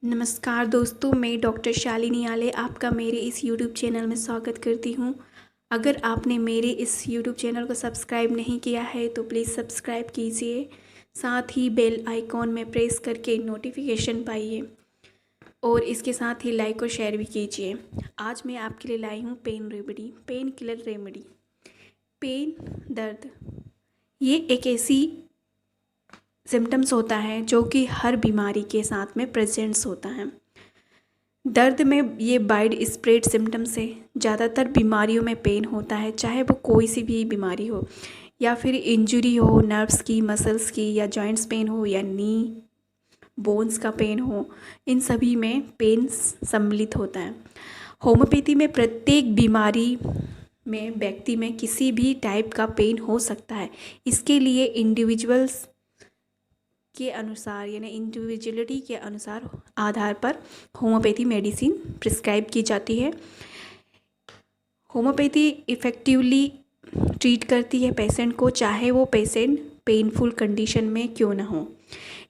नमस्कार दोस्तों, मैं डॉक्टर शालिनी आले आपका मेरे इस यूट्यूब चैनल में स्वागत करती हूँ। अगर आपने मेरे इस यूट्यूब चैनल को सब्सक्राइब नहीं किया है तो प्लीज़ सब्सक्राइब कीजिए। साथ ही बेल आइकॉन में प्रेस करके नोटिफिकेशन पाइए और इसके साथ ही लाइक और शेयर भी कीजिए। आज मैं आपके लिए लाई हूँ पेन किलर रेमेडी। पेन दर्द ये एक ऐसी सिम्टम्स होता है जो कि हर बीमारी के साथ में प्रेजेंट्स होता है। दर्द में ये वाइड स्प्रेड सिम्टम्स है। ज़्यादातर बीमारियों में पेन होता है, चाहे वो कोई सी भी बीमारी हो या फिर इंजरी हो, नर्व्स की, मसल्स की, या जॉइंट्स पेन हो, या नी बोन्स का पेन हो, इन सभी में पेन सम्मिलित होता है। होम्योपैथी में प्रत्येक बीमारी में व्यक्ति में किसी भी टाइप का पेन हो सकता है। इसके लिए इंडिविजुअल्स के अनुसार यानी इंडिविजुअलिटी के अनुसार आधार पर होम्योपैथी मेडिसिन प्रिस्क्राइब की जाती है। होम्योपैथी इफ़ेक्टिवली ट्रीट करती है पेशेंट को, चाहे वो पेशेंट पेनफुल कंडीशन में क्यों ना हो।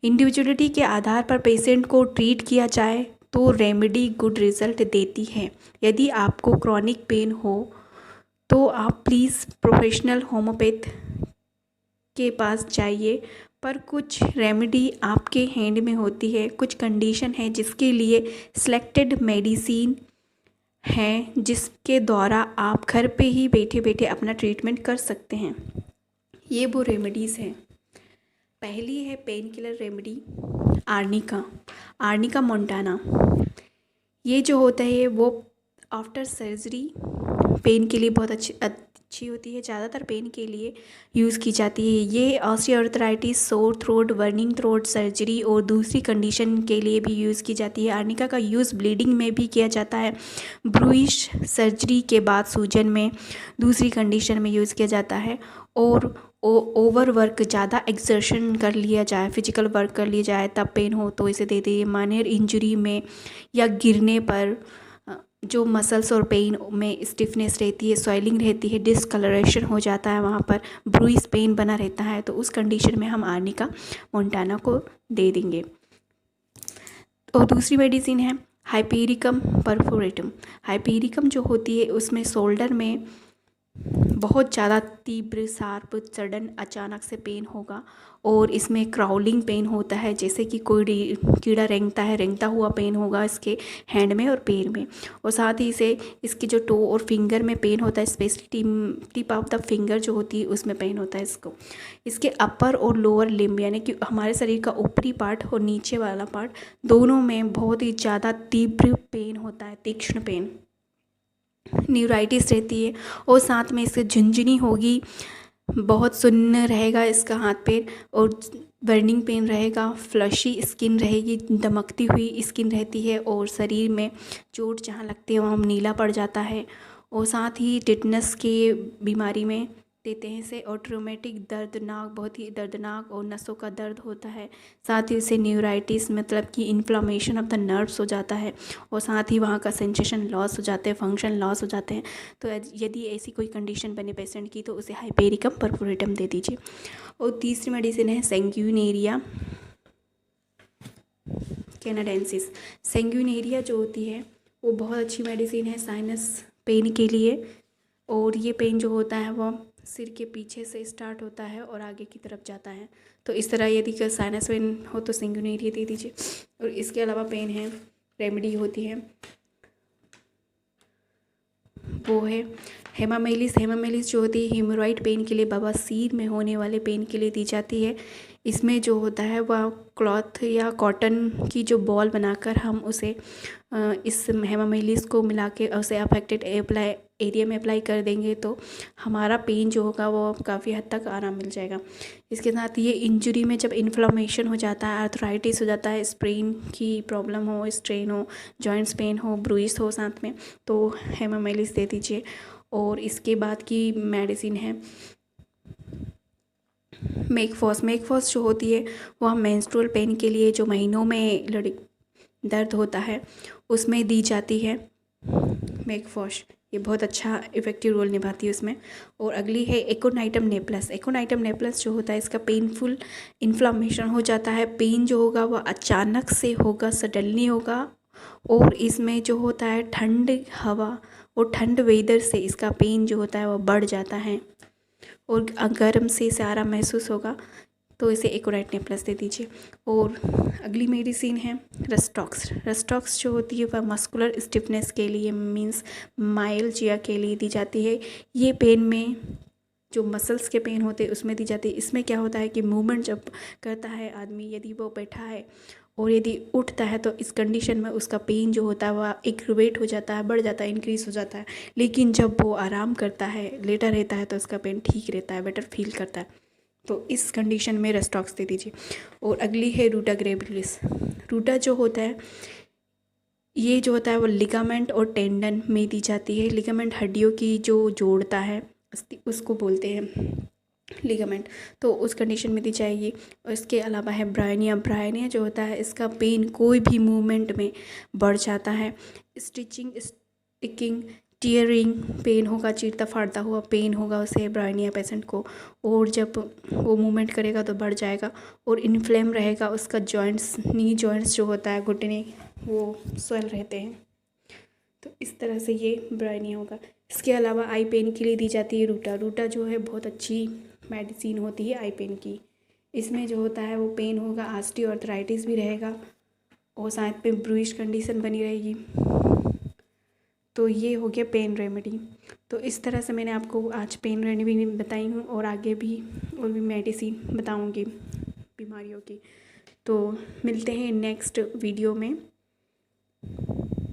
इंडिविजुअलिटी के आधार पर पेशेंट को ट्रीट किया जाए तो रेमेडी गुड रिजल्ट देती है। यदि आपको क्रॉनिक पेन हो तो आप प्लीज़ प्रोफेशनल होम्योपैथ के पास जाइए, पर कुछ रेमेडी आपके हैंड में होती है। कुछ कंडीशन है जिसके लिए सिलेक्टेड मेडिसिन हैं जिसके द्वारा आप घर पे ही बैठे बैठे अपना ट्रीटमेंट कर सकते हैं। ये वो रेमेडीज़ हैं। पहली है pain killer remedy arnica Montana. ये जो होता है वो आफ्टर सर्जरी पेन के लिए बहुत अच्छी होती है। ज़्यादातर पेन के लिए यूज़ की जाती है। ये osteoarthritis, sore throat, burning throat surgery और दूसरी कंडीशन के लिए भी यूज़ की जाती है। आर्निका का यूज़ ब्लीडिंग में भी किया जाता है। ब्रूइश सर्जरी के बाद सूजन में, दूसरी कंडीशन में यूज़ किया जाता है। और ओवर वर्क, ज़्यादा एक्सर्शन कर लिया जाए, फिजिकल वर्क कर लिया जाए, तब पेन हो तो इसे दे दिए। माइनर इंजरी में या गिरने पर जो मसल्स और पेन में स्टिफनेस रहती है, स्वेलिंग रहती है, डिसकलरेशन हो जाता है, वहाँ पर ब्रूइस पेन बना रहता है, तो उस कंडीशन में हम आर्निका मोंटाना को दे देंगे। और दूसरी मेडिसिन है हाइपेरिकम परफोरेटम। हाइपेरिकम जो होती है उसमें शोल्डर में बहुत ज़्यादा तीव्र, शार्प, सडन, अचानक से पेन होगा और इसमें क्राउलिंग पेन होता है, जैसे कि कोई कीड़ा रेंगता हुआ पेन होगा इसके हैंड में और पैर में। और साथ ही से इसके जो टो और फिंगर में पेन होता है, specially tip of the finger जो होती है उसमें पेन होता है इसको। इसके अपर और लोअर लिम्ब यानी कि हमारे शरीर का ऊपरी पार्ट और नीचे वाला पार्ट दोनों में बहुत ही ज़्यादा तीव्र पेन होता है, तीक्ष्ण पेन, न्यूराइटिस रहती है। और साथ में इससे झुंझुनी होगी, बहुत सुन्न रहेगा इसका हाथ पैर, और बर्निंग पेन रहेगा, फ्लशी स्किन रहेगी, दमकती हुई स्किन रहती है, और शरीर में चोट जहाँ लगती है वहाँ नीला पड़ जाता है। और साथ ही टिटनस के बीमारी में देते हैं इसे। और ट्रोमेटिक दर्दनाक, बहुत ही दर्दनाक और नसों का दर्द होता है। साथ ही इसे न्यूराइटिस मतलब कि इन्फ्लामेशन ऑफ द नर्व्स हो जाता है, और साथ ही वहाँ का सेंसेशन लॉस हो जाते हैं, फंक्शन लॉस हो जाते हैं। तो यदि ऐसी कोई कंडीशन बने पेशेंट की तो उसे हाइपेरिकम परफोरेटम दे दीजिए। और तीसरी मेडिसिन है सेंग्यूनेरिया कैनाडेंसिस। सेंग्यूनेरिया जो होती है वो बहुत अच्छी मेडिसिन है साइनस पेन के लिए। और ये पेन जो होता है वो सिर के पीछे से स्टार्ट होता है और आगे की तरफ जाता है। तो इस तरह यदि साइनस पेन हो तो सेंग्यूनेरिया दे दीजिए। और इसके अलावा पेन है, रेमेडी होती है, वो है हेमामेलिस जो होती है हेमोरॉइड पेन के लिए, बवासीर में होने वाले पेन के लिए दी जाती है। इसमें जो होता है वह क्लॉथ या कॉटन की जो बॉल बनाकर हम उसे इस हेमामेलिस को मिला के उसे अफेक्टेड एरिया में अप्लाई कर देंगे तो हमारा पेन जो होगा वो काफ़ी हद तक आराम मिल जाएगा। इसके साथ ये इंजरी में जब इन्फ्लामेशन हो जाता है, आर्थराइटिस हो जाता है, स्प्रेन की प्रॉब्लम हो, स्ट्रेन हो, जॉइंट्स पेन हो, ब्रूइस हो साथ में, तो हेमामेलिस दे दीजिए। और इसके बाद की मेडिसिन है मेकफॉस जो होती है वह मेंस्ट्रुअल पेन के लिए, जो महीनों में दर्द होता है उसमें दी जाती है। मैगफॉश, ये बहुत अच्छा इफ़ेक्टिव रोल निभाती है उसमें। और अगली है एकोनाइटम नेप्लस। एकोनाइटम नेप्लस जो होता है इसका पेनफुल इन्फ्लामेशन हो जाता है। पेन जो होगा वह अचानक से होगा, सडनली होगा। और इसमें जो होता है ठंड हवा और ठंड वेदर से इसका पेन जो होता है वह बढ़ जाता है और गर्म से आराम महसूस होगा, तो इसे एकोनाइट नेप्लस दे दीजिए। और अगली मेडिसिन है रस्टॉक्स। रस्टॉक्स जो होती है वह मस्कुलर स्टिफनेस के लिए, मींस माइल्जिया के लिए दी जाती है। ये पेन में जो मसल्स के पेन होते हैं उसमें दी जाती है। इसमें क्या होता है कि मूवमेंट जब करता है आदमी, यदि वो बैठा है और यदि उठता है, तो इस कंडीशन में उसका पेन जो होता है वह एग्रवेट हो जाता है, बढ़ जाता है, इंक्रीज़ हो जाता है। लेकिन जब वो आराम करता है, लेटा रहता है, तो उसका पेन ठीक रहता है, बेटर फील करता है। तो इस कंडीशन में रेस्टॉक्स दे दीजिए। और अगली है रूटा ग्रेविलिस। रूटा जो होता है, ये जो होता है वो लिगामेंट और टेंडन में दी जाती है। लिगामेंट हड्डियों की जो जोड़ता है उसको बोलते हैं लिगामेंट, तो उस कंडीशन में दी जाएगी। और इसके अलावा है ब्रायनिया। ब्रायनिया जो होता है इसका पेन कोई भी मूवमेंट में बढ़ जाता है। स्टिचिंग, स्टिकिंग, टीयरिंग पेन होगा, चीरता फाड़ता हुआ पेन होगा उसे ब्रायनिया पेशेंट को। और जब वो मूवमेंट करेगा तो बढ़ जाएगा। और इन्फ्लेम रहेगा उसका जॉइंट्स, नी जॉइंट्स जो होता है घुटने, वो स्वेल रहते हैं। तो इस तरह से ये ब्रायनिया होगा। इसके अलावा आई पेन के लिए दी जाती है रूटा। रूटा जो है बहुत अच्छी मेडिसिन होती है आई पेन की। इसमें जो होता है वो पेन होगा, ऑस्टियोआर्थराइटिस भी रहेगा और साथ में ब्रूइश कंडीशन बनी रहेगी। तो ये हो गया पेन रेमेडी। तो इस तरह से मैंने आपको आज पेन रेमेडी बताई हूँ और आगे भी और भी मेडिसिन बताऊँगी बीमारियों की। तो मिलते हैं नेक्स्ट वीडियो में।